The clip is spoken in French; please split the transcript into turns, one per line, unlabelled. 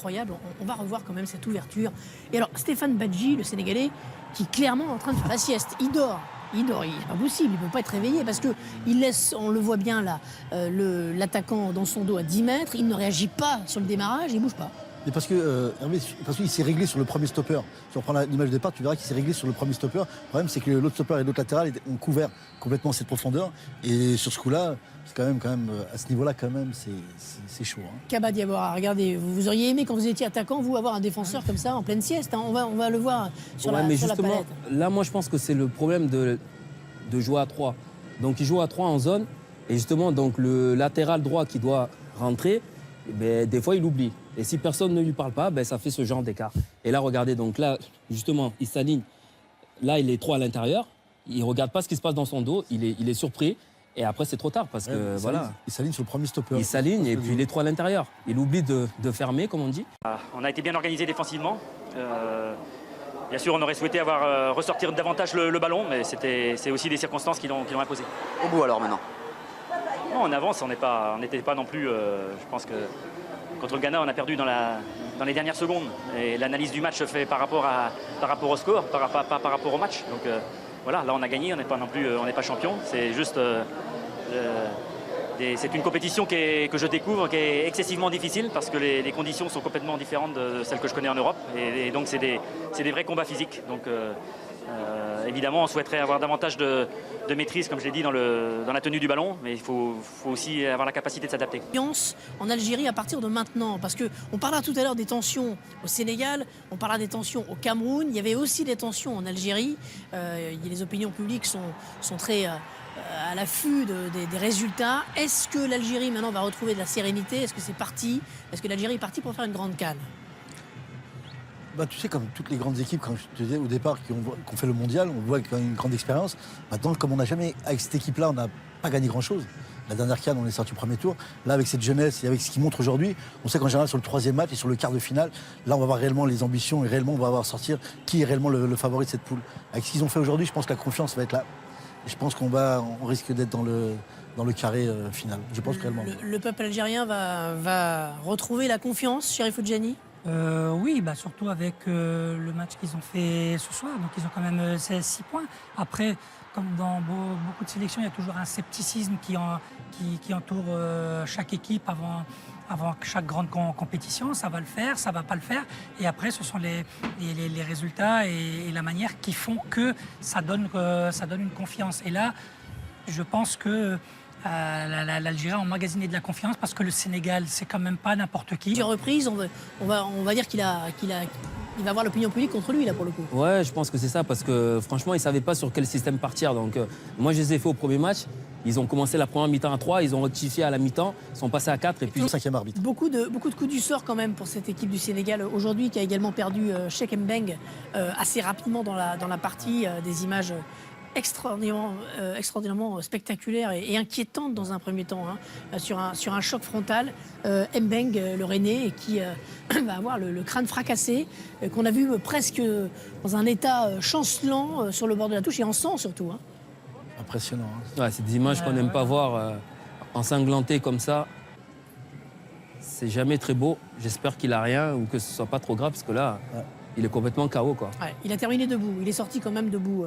incroyable. On va revoir quand même cette ouverture. Et alors, Stéphane Badji, le Sénégalais, qui est clairement en train de faire la sieste. Il dort, il n'est pas possible, il ne peut pas être réveillé parce qu'il laisse, on le voit bien là, l'attaquant dans son dos à 10 mètres. Il ne réagit pas sur le démarrage, il ne bouge pas.
Mais parce qu'il s'est réglé sur le premier stopper. Si on prend l'image de départ, tu verras qu'il s'est réglé sur le premier stopper. Le problème, c'est que l'autre stopper et l'autre latéral ont couvert complètement cette profondeur. Et sur ce coup-là, c'est quand même à ce niveau-là, quand même, c'est chaud. Hein.
Kaba Diawara, regardez, vous auriez aimé quand vous étiez attaquant, vous, avoir un défenseur comme ça en pleine sieste. Hein. On va le voir sur la palette.
Là, moi, je pense que c'est le problème de jouer à 3. Donc, il joue à 3 en zone. Et justement, donc, le latéral droit qui doit rentrer, ben, des fois, il oublie. Et si personne ne lui parle pas, ben, ça fait ce genre d'écart. Et là, regardez, donc là, justement, il s'aligne. Là, il est trop à l'intérieur. Il ne regarde pas ce qui se passe dans son dos. Il est surpris. Et après, c'est trop tard parce que, voilà.
Il s'aligne sur le premier stopper.
Il s'aligne et puis il est trop à l'intérieur. Il oublie de fermer, comme on dit.
On a été bien organisé défensivement. Bien sûr, on aurait souhaité avoir ressortir davantage le ballon, mais c'est aussi des circonstances qui l'ont imposé.
Au bout alors maintenant.
Non, on avance, on n'était pas non plus. Je pense que contre le Ghana, on a perdu dans les dernières secondes. Et l'analyse du match se fait par rapport au score, pas par rapport au match. Donc voilà, là on a gagné, on n'est pas non plus, on n'est pas champion. C'est juste. C'est une compétition que je découvre, qui est excessivement difficile parce que les conditions sont complètement différentes de celles que je connais en Europe. Et donc c'est des vrais combats physiques. Donc évidemment, on souhaiterait avoir davantage de maîtrise, comme je l'ai dit, dans la tenue du ballon. Mais il faut aussi avoir la capacité de s'adapter.
En Algérie à partir de maintenant, parce qu'on parlera tout à l'heure des tensions au Sénégal, on parlera des tensions au Cameroun, il y avait aussi des tensions en Algérie. Les opinions publiques sont très à l'affût des résultats. Est-ce que l'Algérie maintenant va retrouver de la sérénité? Est-ce que c'est parti? Est-ce que l'Algérie est partie pour faire une grande CAN?
Tu sais, comme toutes les grandes équipes, comme je te disais au départ, qui ont fait le mondial, on voit qu'il y a une grande expérience. Maintenant, comme on n'a jamais, avec cette équipe-là, on n'a pas gagné grand-chose. La dernière CAN, on est sorti au premier tour. Là, avec cette jeunesse et avec ce qu'ils montrent aujourd'hui, on sait qu'en général, sur le troisième match et sur le quart de finale, là, on va voir réellement les ambitions et réellement, on va voir sortir qui est réellement le favori de cette poule. Avec ce qu'ils ont fait aujourd'hui, je pense que la confiance va être là. Et je pense qu'on risque d'être dans le carré final. Je pense réellement.
Le peuple algérien va retrouver la confiance, Chérif Oudjani?
Oui, surtout avec le match qu'ils ont fait ce soir. Donc, ils ont quand même 6 points. Après, comme dans beaucoup de sélections, il y a toujours un scepticisme qui entoure chaque équipe avant chaque grande compétition. Ça va le faire, ça va pas le faire. Et après, ce sont les résultats et la manière qui font que ça donne une confiance. Et là, je pense que l'Algérie a emmagasiné de la confiance parce que le Sénégal, c'est quand même pas n'importe qui.
Plusieurs reprises, on va dire qu'il va avoir l'opinion publique contre lui, là, pour le coup.
Ouais, je pense que c'est ça, parce que franchement, ils ne savaient pas sur quel système partir. Donc, moi, je les ai fait au premier match. Ils ont commencé la première mi-temps à 3, ils ont rectifié à la mi-temps, ils sont passés à 4 et puis...
Le cinquième arbitre.
Beaucoup de coups du sort quand même pour cette équipe du Sénégal aujourd'hui, qui a également perdu Cheikh Mbeng assez rapidement dans la partie. Des images extraordinairement spectaculaires et inquiétantes dans un premier temps, hein, sur un choc frontal. Mbeng, le Rennais, qui va avoir le crâne fracassé, qu'on a vu presque dans un état chancelant sur le bord de la touche et en sang surtout. Hein.
Impressionnant. Hein.
Ouais, c'est des images qu'on n'aime pas voir ensanglanté comme ça. C'est jamais très beau. J'espère qu'il a rien ou que ce soit pas trop grave parce que là, il est complètement KO, quoi.
Ouais, il a terminé debout. Il est sorti quand même debout.